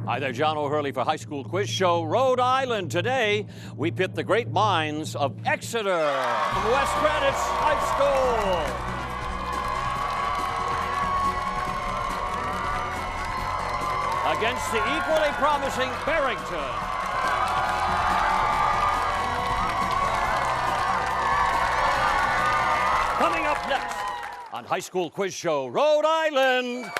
Hi there, John O'Hurley for High School Quiz Show, Rhode Island. Today, we pit the great minds of Exeter from West Greenwich High School. Against the equally promising Barrington. Coming up next on High School Quiz Show, Rhode Island.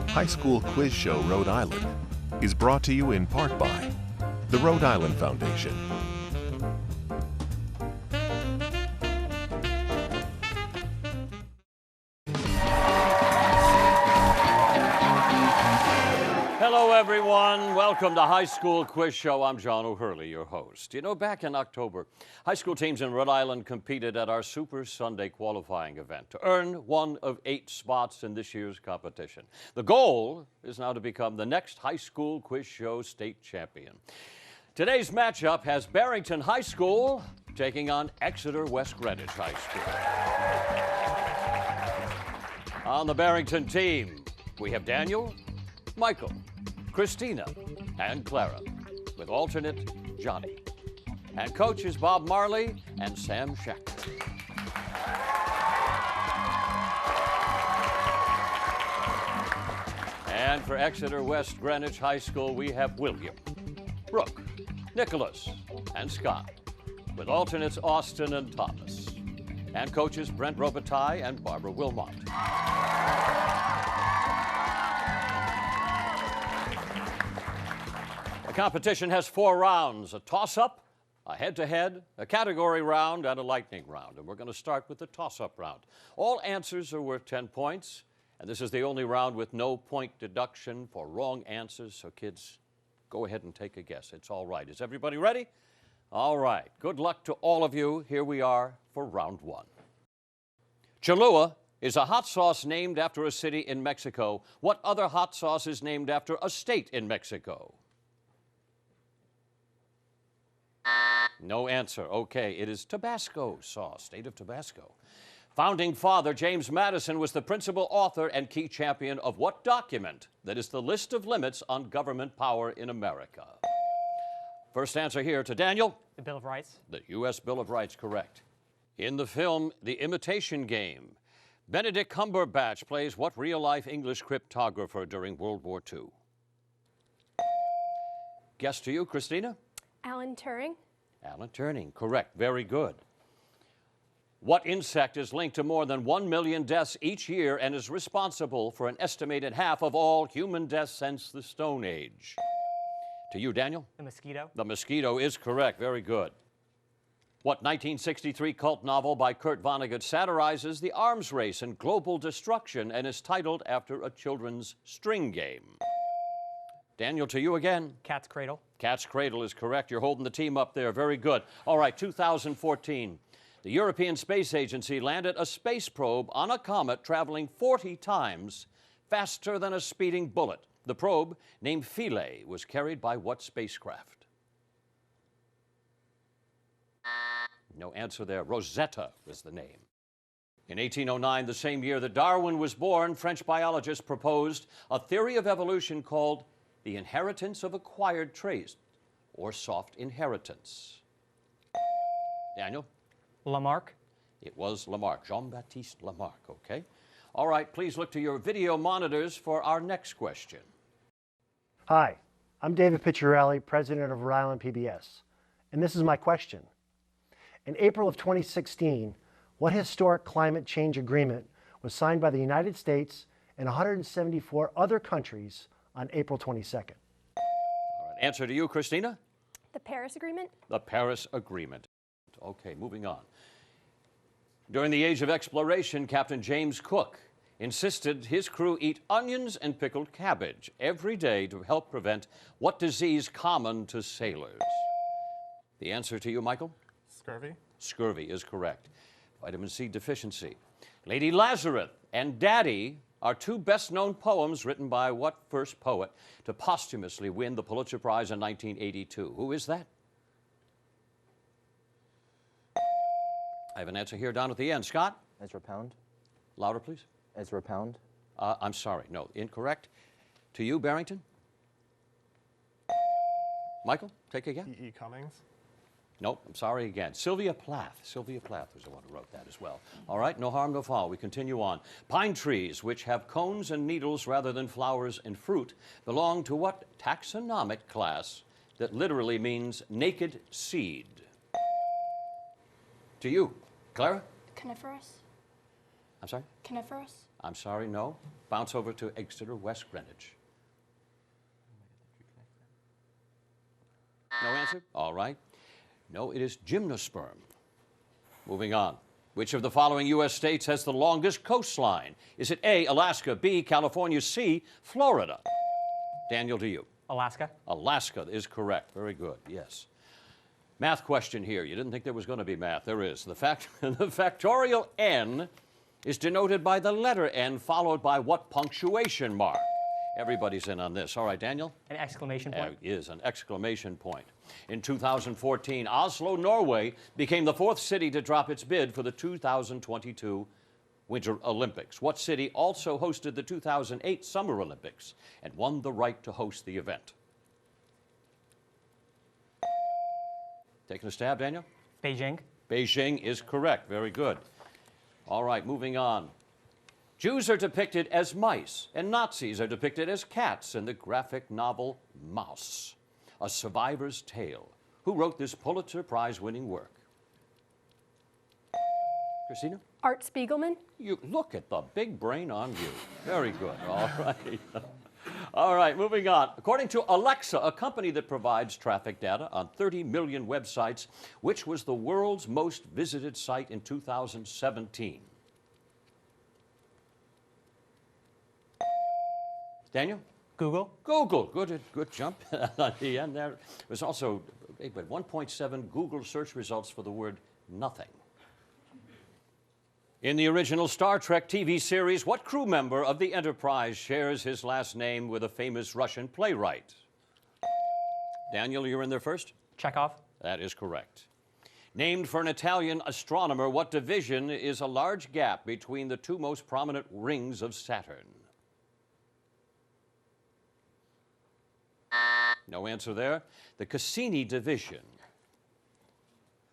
High School Quiz Show Rhode Island is brought to you in part by the Rhode Island Foundation. Hello, everyone. Welcome to High School Quiz Show. I'm John O'Hurley, your host. You know, back in October, high school teams in Rhode Island competed at our Super Sunday qualifying event to earn one of 8 spots in this year's competition. The goal is now to become the next High School Quiz Show state champion. Today's matchup has Barrington High School taking on Exeter-West Greenwich High School. On the Barrington team, we have Daniel, Michael, Christina, and Clara, with alternate Johnny. And coaches Bob Marley and Sam Shackler. And for Exeter-West Greenwich High School, we have William, Brooke, Nicholas, and Scott, with alternates Austin and Thomas. And coaches Brent Robitaille and Barbara Wilmot. The competition has 4 rounds, a toss-up, a head-to-head, a category round, and a lightning round. And we're going to start with the toss-up round. All answers are worth 10 points, and this is the only round with no point deduction for wrong answers. So kids, go ahead and take a guess. It's all right. Is everybody ready? All right. Good luck to all of you. Here we are for round 1. Cholula is a hot sauce named after a city in Mexico. What other hot sauce is named after a state in Mexico? No answer. Okay, it is Tabasco sauce, state of Tabasco. Founding father James Madison was the principal author and key champion of what document that is the list of limits on government power in America? First answer here to Daniel. The Bill of Rights. The U.S. Bill of Rights, correct. In the film The Imitation Game, Benedict Cumberbatch plays what real-life English cryptographer during World War II? Guess to you, Christina? Alan Turing. Alan Turing, correct. Very good. What insect is linked to more than 1 million deaths each year and is responsible for an estimated half of all human deaths since the Stone Age? To you, Daniel? The mosquito. The mosquito is correct. Very good. What 1963 cult novel by Kurt Vonnegut satirizes the arms race and global destruction and is titled after a children's string game? Daniel, to you again. Cat's Cradle. Cat's Cradle is correct. You're holding the team up there. Very good. All right, 2014. The European Space Agency landed a space probe on a comet traveling 40 times faster than a speeding bullet. The probe, named Philae, was carried by what spacecraft? No answer there. Rosetta was the name. In 1809, the same year that Darwin was born, French biologists proposed a theory of evolution called the inheritance of acquired traits, or soft inheritance. Daniel? Lamarck. It was Lamarck, Jean-Baptiste Lamarck, okay? All right, please look to your video monitors for our next question. Hi, I'm David Picciarelli, president of Rhode Island PBS, and this is my question. In April of 2016, what historic climate change agreement was signed by the United States and 174 other countries on April 22nd? All right, answer to you, Christina? The Paris Agreement. The Paris Agreement. Okay, moving on. During the age of exploration, Captain James Cook insisted his crew eat onions and pickled cabbage every day to help prevent what disease common to sailors? The answer to you, Michael? Scurvy. Scurvy is correct. Vitamin C deficiency. Lady Lazarus and Daddy are 2 best-known poems written by what first poet to posthumously win the Pulitzer Prize in 1982? Who is that? I have an answer here down at the end. Scott? Ezra Pound. Louder, please. Ezra Pound. I'm sorry. No, incorrect. To you, Barrington? Michael, take it again. E. Cummings. Nope, I'm sorry again. Sylvia Plath. Sylvia Plath was the one who wrote that as well. All right, no harm, no foul. We continue on. Pine trees, which have cones and needles rather than flowers and fruit, belong to what taxonomic class that literally means naked seed? To you, Clara? Coniferous. I'm sorry? Coniferous. I'm sorry, no. Bounce over to Exeter-West Greenwich. No answer? All right. No, it is gymnosperm. Moving on. Which of the following U.S. states has the longest coastline? Is it A, Alaska, B, California, C, Florida? Daniel, to you. Alaska. Alaska is correct. Very good, yes. Math question here. You didn't think there was going to be math. There is. The factorial n is denoted by the letter n followed by what punctuation mark? Everybody's in on this. All right, Daniel? An exclamation point. Is an exclamation point. In 2014, Oslo, Norway became the 4th city to drop its bid for the 2022 Winter Olympics. What city also hosted the 2008 Summer Olympics and won the right to host the event? Taking a stab, Daniel? Beijing. Beijing is correct. Very good. All right, moving on. Jews are depicted as mice, and Nazis are depicted as cats in the graphic novel Mouse, A Survivor's Tale. Who wrote this Pulitzer Prize-winning work? Christina? Art Spiegelman. You look at the big brain on you. Very good. All right. All right, moving on. According to Alexa, a company that provides traffic data on 30 million websites, which was the world's most visited site in 2017? Daniel? Google. Google. Good jump at the end there. There's also 1.7 Google search results for the word nothing. In the original Star Trek TV series, what crew member of the Enterprise shares his last name with a famous Russian playwright? Daniel, you're in there first? Chekhov. That is correct. Named for an Italian astronomer, what division is a large gap between the two most prominent rings of Saturn? No answer there. The Cassini division.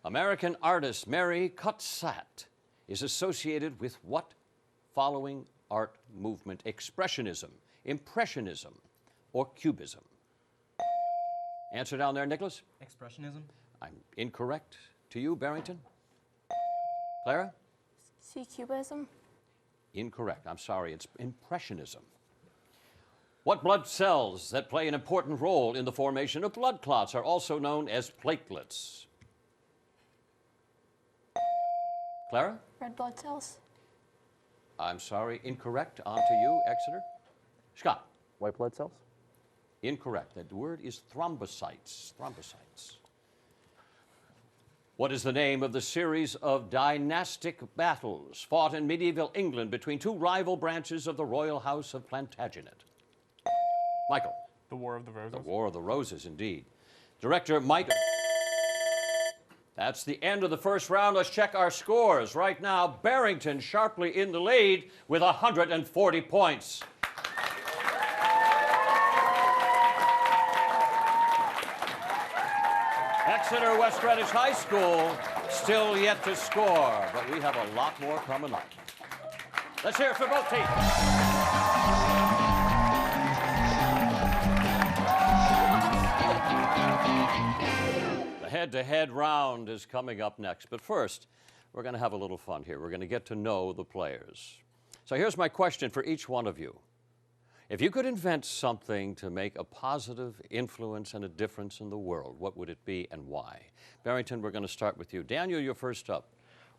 American artist Mary Cutsat is associated with what following art movement? Expressionism, Impressionism, or Cubism? Answer down there, Nicholas? Expressionism. I'm incorrect. To you, Barrington? Clara? See Cubism. Incorrect. I'm sorry. It's Impressionism. What blood cells that play an important role in the formation of blood clots are also known as platelets? Clara? Red blood cells. I'm sorry. Incorrect. On to you, Exeter. Scott? White blood cells. Incorrect. That word is thrombocytes. Thrombocytes. What is the name of the series of dynastic battles fought in medieval England between two rival branches of the royal house of Plantagenet? Michael? The War of the Roses. The War of the Roses, indeed. Director Mike. That's the end of the first round. Let's check our scores. Right now, Barrington sharply in the lead with 140 points. Exeter-West Greenwich High School still yet to score, but we have a lot more coming up. Let's hear it for both teams. The head-to-head round is coming up next, but first, we're going to have a little fun here. We're going to get to know the players. So here's my question for each one of you. If you could invent something to make a positive influence and a difference in the world, what would it be and why? Barrington, we're going to start with you. Daniel, you're first up.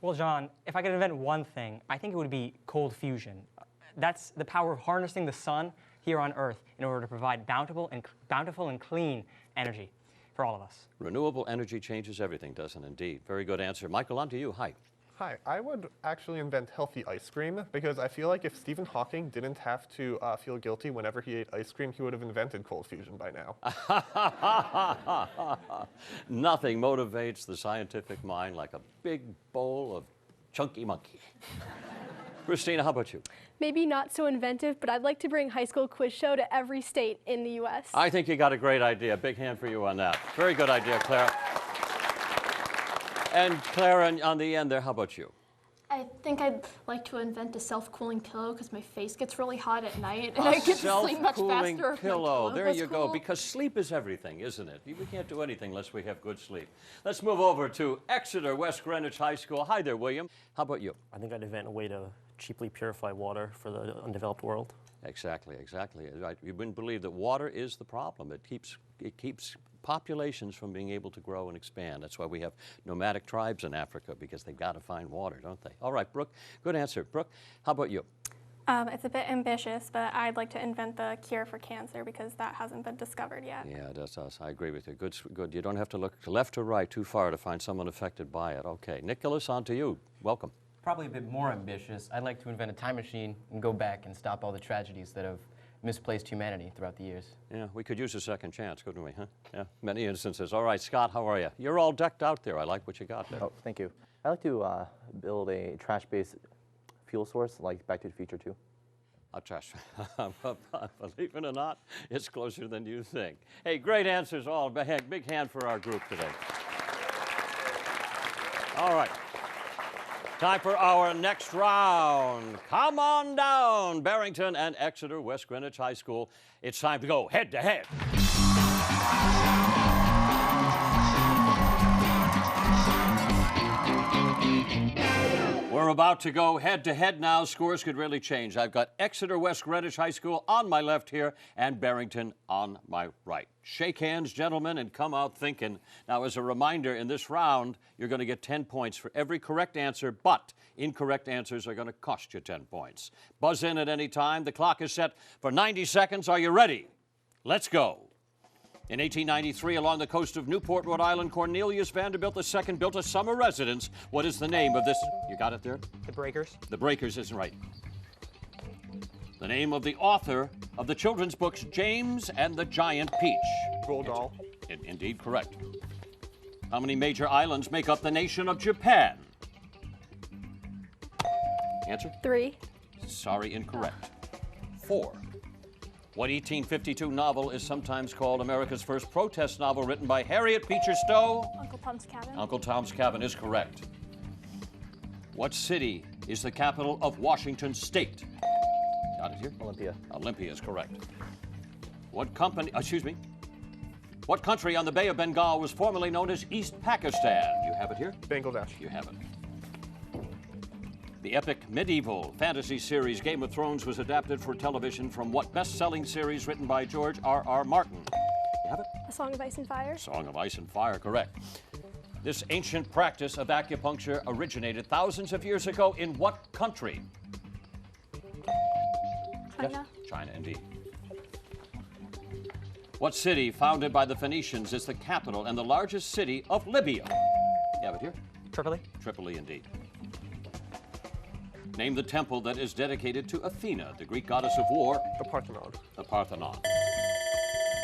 Well, John, if I could invent one thing, I think it would be cold fusion. That's the power of harnessing the sun here on Earth in order to provide bountiful and clean energy for all of us. Renewable energy changes everything, doesn't it? Indeed. Very good answer. Michael, on to you. Hi. Hi, I would actually invent healthy ice cream because I feel like if Stephen Hawking didn't have to feel guilty whenever he ate ice cream, he would have invented cold fusion by now. Nothing motivates the scientific mind like a big bowl of chunky monkey. Christina, how about you? Maybe not so inventive, but I'd like to bring high school quiz show to every state in the U.S. I think you got a great idea. Big hand for you on that. Very good idea, Clara. And Clara, on the end there, how about you? I think I'd like to invent a self-cooling pillow because my face gets really hot at night and I get to sleep much self-cooling faster. If my pillow. There goes you go. cool. Because sleep is everything, isn't it? We can't do anything unless we have good sleep. Let's move over to Exeter-West Greenwich High School. Hi there, William. How about you? I think I'd invent a way to cheaply purify water for the undeveloped world. Exactly. Right. You wouldn't believe that water is the problem. It keeps populations from being able to grow and expand. That's why we have nomadic tribes in Africa, because they've got to find water, don't they? All right, Brooke, good answer. Brooke, how about you? It's a bit ambitious, but I'd like to invent the cure for cancer because that hasn't been discovered yet. Yeah, that's us. I agree with you. Good. You don't have to look to left or right too far to find someone affected by it. Okay, Nicholas, on to you. Welcome. Probably a bit more ambitious. I'd like to invent a time machine and go back and stop all the tragedies that have misplaced humanity throughout the years. Yeah, we could use a second chance, couldn't we, huh? Yeah, many instances. All right, Scott, how are you? You're all decked out there. I like what you got there. Oh, thank you. I'd like to build a trash-based fuel source like Back to the Future 2. A trash. Believe it or not, it's closer than you think. Hey, great answers all. Big hand for our group today. All right. Time for our next round. Come on down, Barrington and Exeter-West Greenwich High School. It's time to go head to head. We're about to go head to head now. Scores could really change. I've got Exeter-West Greenwich High School on my left here and Barrington on my right. Shake hands, gentlemen, and come out thinking. Now, as a reminder, in this round, you're going to get 10 points for every correct answer, but incorrect answers are going to cost you 10 points. Buzz in at any time. The clock is set for 90 seconds. Are you ready? Let's go. In 1893, along the coast of Newport, Rhode Island, Cornelius Vanderbilt II built a summer residence. What is the name of this? You got it there? The Breakers. The Breakers isn't right. The name of the author of the children's books James and the Giant Peach. Roald Dahl. Indeed correct. How many major islands make up the nation of Japan? Answer? 3. Sorry, incorrect. 4. What 1852 novel is sometimes called America's first protest novel, written by Harriet Beecher Stowe? Uncle Tom's Cabin. Uncle Tom's Cabin is correct. What city is the capital of Washington State? Got it here? Olympia. Olympia is correct. What country on the Bay of Bengal was formerly known as East Pakistan? You have it here? Bangladesh. You have it. The epic medieval fantasy series Game of Thrones was adapted for television from what best-selling series written by George R.R. Martin? You have it? A Song of Ice and Fire. Song of Ice and Fire, correct. This ancient practice of acupuncture originated thousands of years ago in what country? China. Yes, China, indeed. What city, founded by the Phoenicians, is the capital and the largest city of Libya? You have it here? Tripoli. Tripoli, indeed. Name the temple that is dedicated to Athena, the Greek goddess of war. The Parthenon. The Parthenon.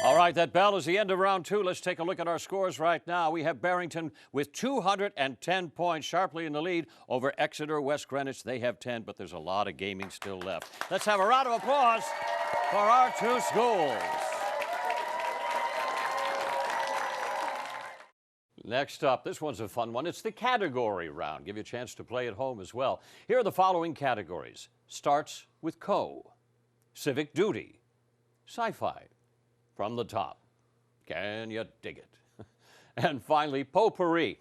All right, that bell is the end of round 2. Let's take a look at our scores right now. We have Barrington with 210 points, sharply in the lead over Exeter-West Greenwich. They have 10, but there's a lot of gaming still left. Let's have a round of applause for our two schools. Next up, this one's a fun one. It's the category round. Give you a chance to play at home as well. Here are the following categories. Starts with co, civic duty, sci-fi, from the top. Can you dig it? And finally, potpourri.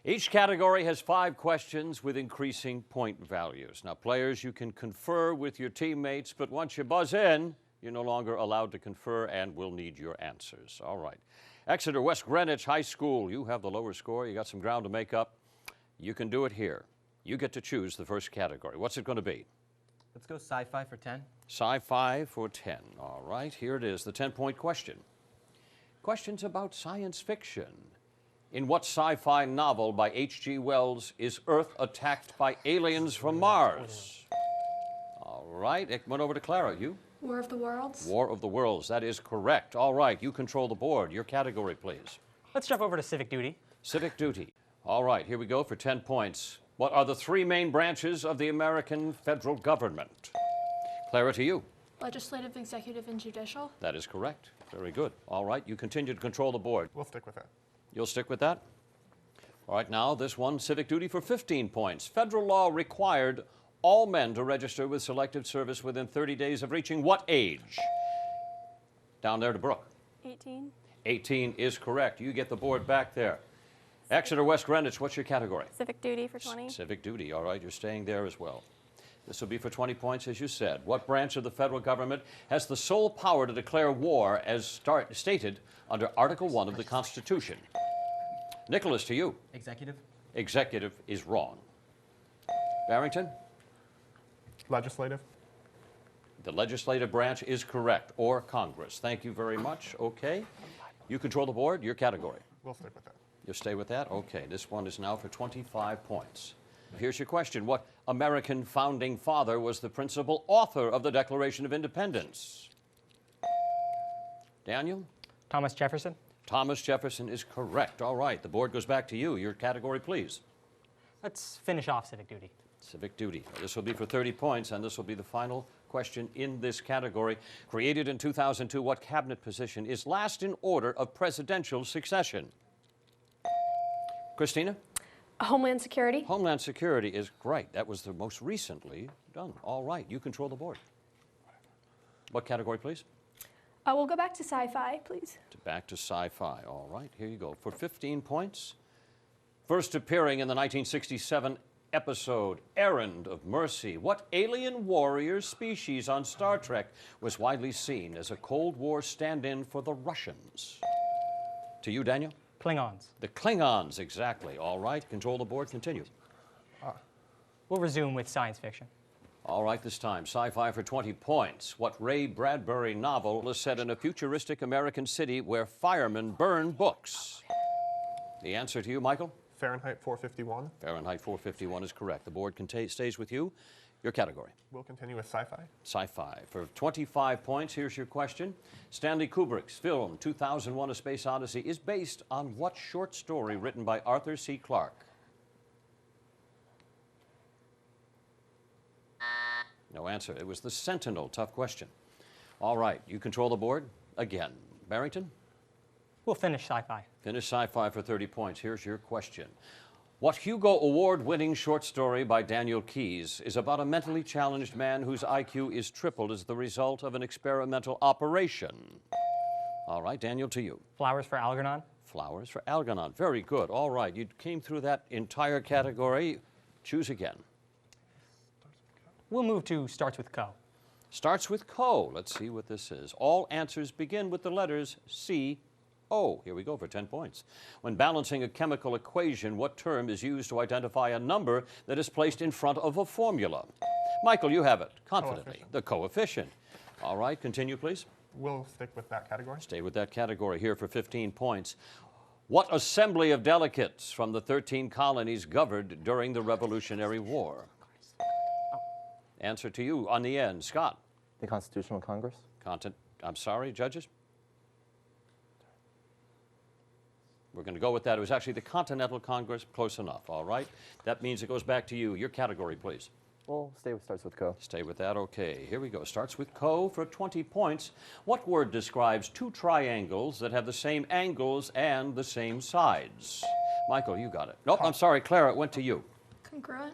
Each category has 5 questions with increasing point values. Now, players, you can confer with your teammates, but once you buzz in, you're no longer allowed to confer and will need your answers. All right. Exeter-West Greenwich High School, you have the lower score. You got some ground to make up. You can do it here. You get to choose the first category. What's it going to be? Let's go sci-fi for 10. Sci-fi for 10. All right, here it is, the 10-point question. Questions about science fiction. In what sci-fi novel by H.G. Wells is Earth attacked by aliens from Mars? All right, it went over to Clara. You? War of the Worlds. War of the Worlds. That is correct. All right, you control the board. Your category, please. Let's jump over to civic duty. Civic duty. All right, here we go for 10 points. What are the three main branches of the American federal government? Clara, to you. Legislative, executive, and judicial. That is correct. Very good. All right, you continue to control the board. We'll stick with that. You'll stick with that? All right, now this one, civic duty for 15 points. Federal law required all men to register with selective service within 30 days of reaching what age? Down there to Brooke. 18. 18 is correct. You get the board back there. Exeter-West Greenwich, what's your category? Civic duty for 20. Civic duty, all right, you're staying there as well. This will be for 20 points, as you said. What branch of the federal government has the sole power to declare war as stated under Article 1 of the Constitution? Nicholas, to you. Executive. Executive is wrong. Barrington? Legislative. The legislative branch is correct, or Congress. Thank you very much. Okay. You control the board, your category. We'll stick with that. You'll stay with that? Okay. This one is now for 25 points. Here's your question. What American founding father was the principal author of the Declaration of Independence? Daniel? Thomas Jefferson. Thomas Jefferson is correct. All right. The board goes back to you. Your category, please. Let's finish off civic duty. Civic duty. This will be for 30 points, and this will be the final question in this category. Created in 2002, what cabinet position is last in order of presidential succession? Christina? Homeland Security. Homeland Security is great. That was the most recently done. All right. You control the board. What category, please? We'll go back to sci-fi, please. Back to sci-fi. All right. Here you go. For 15 points. First appearing in the 1967 episode Errand of Mercy, what alien warrior species on Star Trek was widely seen as a Cold War stand-in for the Russians? To you, Daniel? Klingons. The Klingons, exactly. All right. Control the board. Continue. We'll resume with science fiction. All right, this time, sci-fi for 20 points. What Ray Bradbury novel is set in a futuristic American city where firemen burn books? The answer to you, Michael? Fahrenheit 451. Fahrenheit 451 is correct. The board stays with you. Your category? We'll continue with sci-fi. Sci-fi. For 25 points, here's your question. Stanley Kubrick's film 2001: A Space Odyssey is based on what short story written by Arthur C. Clarke? No answer. It was The Sentinel. Tough question. All right. You control the board again. Barrington? We'll finish sci-fi. Finish sci-fi for 30 points. Here's your question. What Hugo Award-winning short story by Daniel Keyes is about a mentally challenged man whose IQ is tripled as the result of an experimental operation? All right, Daniel, to you. Flowers for Algernon. Flowers for Algernon. Very good. All right, you came through that entire category. Choose again. We'll move to starts with co. Starts with co. Let's see what this is. All answers begin with the letters C-O. Here we go for 10 points. When balancing a chemical equation, what term is used to identify a number that is placed in front of a formula? Michael, you have it confidently. The coefficient. All right, continue, please. We'll stick with that category. Stay with that category here for 15 points. What assembly of delegates from the 13 colonies governed during the Revolutionary War? Answer to you on the end. Scott. The Constitutional Congress. I'm sorry, judges? We're going to go with that. It was actually the Continental Congress. Close enough, all right? That means it goes back to you. Your category, please. We'll stay with starts with co. Stay with that, okay. Here we go. Starts with co for 20 points. What word describes two triangles that have the same angles and the same sides? Michael, you got it. Nope, I'm sorry, Clara, it went to you. Congruent.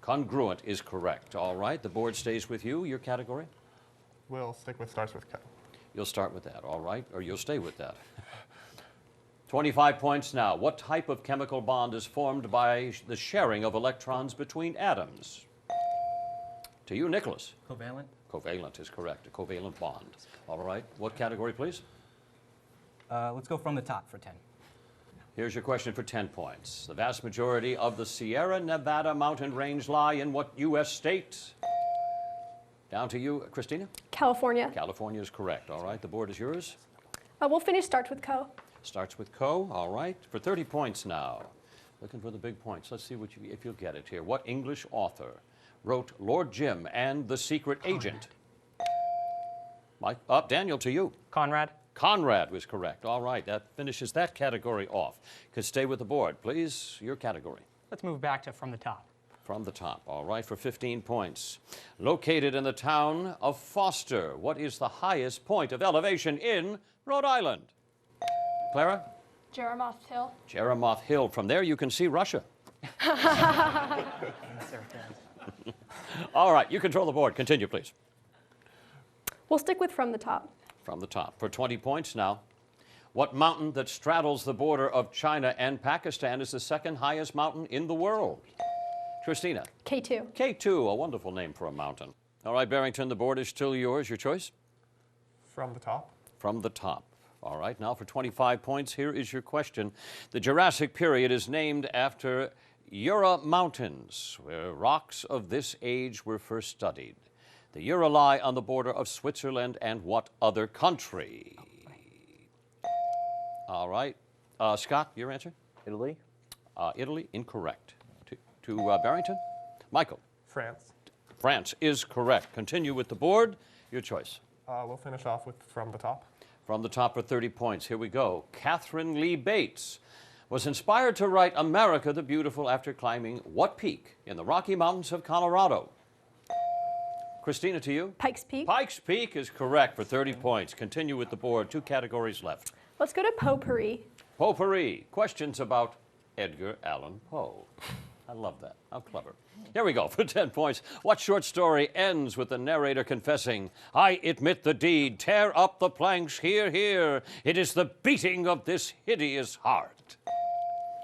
Congruent is correct. All right, the board stays with you. Your category? We'll stick with starts with co. You'll start with that, all right? Or you'll stay with that. 25 points now. What type of chemical bond is formed by the sharing of electrons between atoms? To you, Nicholas. Covalent. Covalent is correct, a covalent bond. All right, what category, please? Let's go from the top for 10. Here's your question for 10 points. The vast majority of the Sierra Nevada mountain range lie in what U.S. state? Down to you, Christina. California. California is correct. All right, the board is yours. We'll finish starts with co. Starts with Co. All right, for 30 points now. Looking for the big points. Let's see if you'll get it here. What English author wrote Lord Jim and the Secret Agent? Mike, Daniel, to you. Conrad. Conrad was correct. All right, that finishes that category off. Could stay with the board, please. Your category. Let's move back to from the top. From the top, all right, for 15 points. Located in the town of Foster, what is the highest point of elevation in Rhode Island? Clara? Jeremoth Hill. Jeremoth Hill. From there, you can see Russia. All right, you control the board. Continue, please. We'll stick with from the top. From the top. For 20 points now. What mountain that straddles the border of China and Pakistan is the second highest mountain in the world? Christina. K2. K2, a wonderful name for a mountain. All right, Barrington, the board is still yours. Your choice? From the top. From the top. All right, now for 25 points, here is your question. The Jurassic period is named after Jura Mountains, where rocks of this age were first studied. The Jura lie on the border of Switzerland and what other country? All right. Scott, your answer? Italy. Italy, incorrect. To Barrington? Michael? France. France is correct. Continue with the board. Your choice. We'll finish off with from the top. From the top for 30 points. Here we go. Catherine Lee Bates was inspired to write America the Beautiful after climbing what peak in the Rocky Mountains of Colorado? Christina, to you. Pikes Peak. Pikes Peak is correct for 30 points. Continue with the board. 2 categories left. Let's go to potpourri. Potpourri. Questions about Edgar Allan Poe. I love that. How clever. Here we go for 10 points. What short story ends with the narrator confessing, "I admit the deed, tear up the planks, hear, hear. It is the beating of this hideous heart."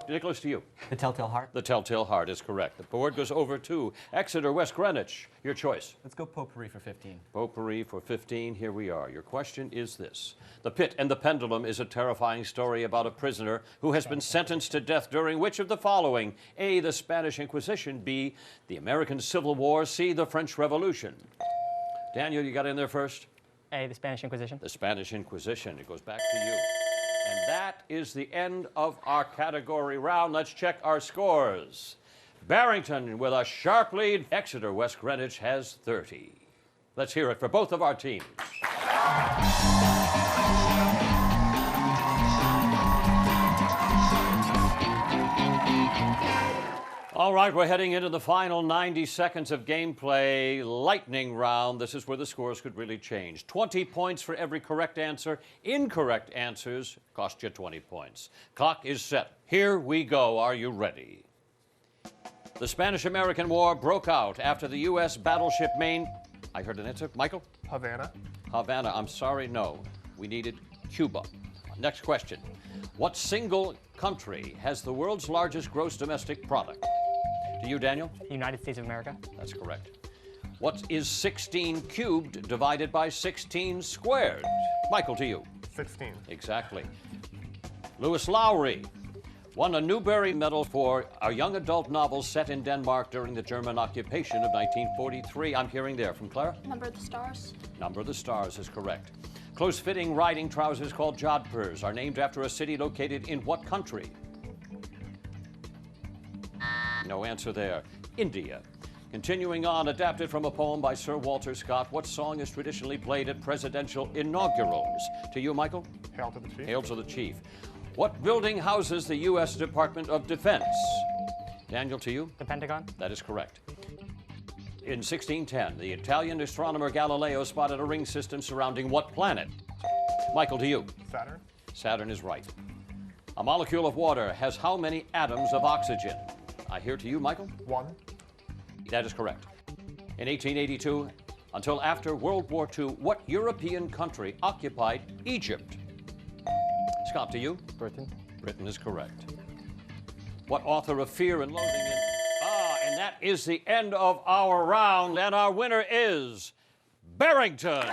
Nicholas, to you. The Telltale Heart. The Telltale Heart is correct. The board goes over to Exeter-West Greenwich. Your choice. Let's go potpourri for 15. Potpourri for 15. Here we are. Your question is this. The Pit and the Pendulum is a terrifying story about a prisoner who has been sentenced to death during which of the following? A, the Spanish Inquisition. B, the American Civil War. C, the French Revolution. Daniel, you got in there first? A, the Spanish Inquisition. The Spanish Inquisition. It goes back to you. And that is the end of our category round. Let's check our scores. Barrington with a sharp lead. Exeter-West Greenwich has 30. Let's hear it for both of our teams. All right, we're heading into the final 90 seconds of gameplay, lightning round. This is where the scores could really change. 20 points for every correct answer. Incorrect answers cost you 20 points. Clock is set. Here we go. Are you ready? The Spanish-American War broke out after the U.S. battleship Maine. I heard an answer. Michael? Havana. Havana. I'm sorry, no. We needed Cuba. Next question. What single country has the world's largest gross domestic product? To you, Daniel? The United States of America. That's correct. What is 16 cubed divided by 16 squared? Michael, to you. 16. Exactly. Lewis Lowry won a Newbery Medal for a young adult novel set in Denmark during the German occupation of 1943. I'm hearing there from Clara. Number of the Stars. Number of the Stars is correct. Close-fitting riding trousers called jodhpurs are named after a city located in what country? No answer there. India. Continuing on, adapted from a poem by Sir Walter Scott, what song is traditionally played at presidential inaugurals? To you, Michael? Hail to the Chief. Hail to the Chief. What building houses the U.S. Department of Defense? Daniel, to you? The Pentagon. That is correct. In 1610, the Italian astronomer Galileo spotted a ring system surrounding what planet? Michael, to you. Saturn. Saturn is right. A molecule of water has how many atoms of oxygen? I hear to you, Michael. 1. That is correct. In 1882, until after World War II, what European country occupied Egypt? Scott, to you. Britain. Britain is correct. What author of Fear and Loathing in... and that is the end of our round, and our winner is Barrington.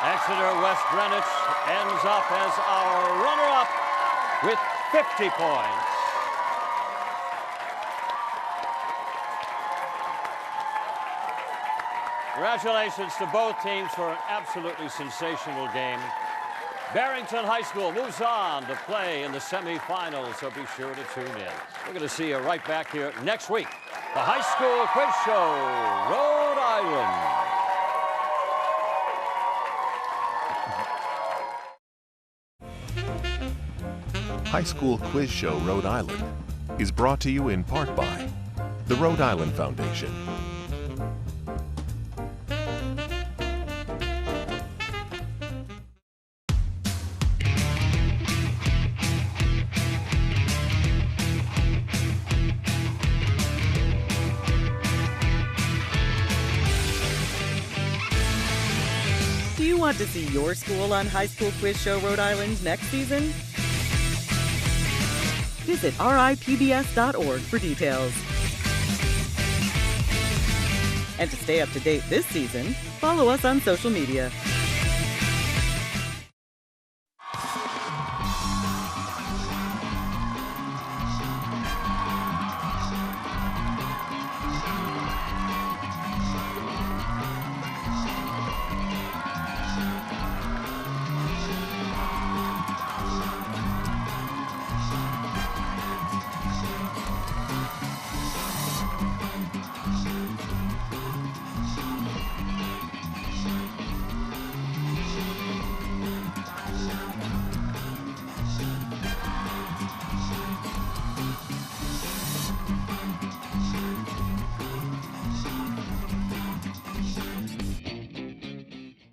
Exeter-West Greenwich ends up as our runner-up with 50 points. Congratulations to both teams for an absolutely sensational game. Barrington High School moves on to play in the semifinals, so be sure to tune in. We're going to see you right back here next week. The High School Quiz Show, Rhode Island. High School Quiz Show, Rhode Island is brought to you in part by the Rhode Island Foundation. Do you want to see your school on High School Quiz Show Rhode Island next season? Visit ripbs.org for details. And to stay up to date this season, follow us on social media.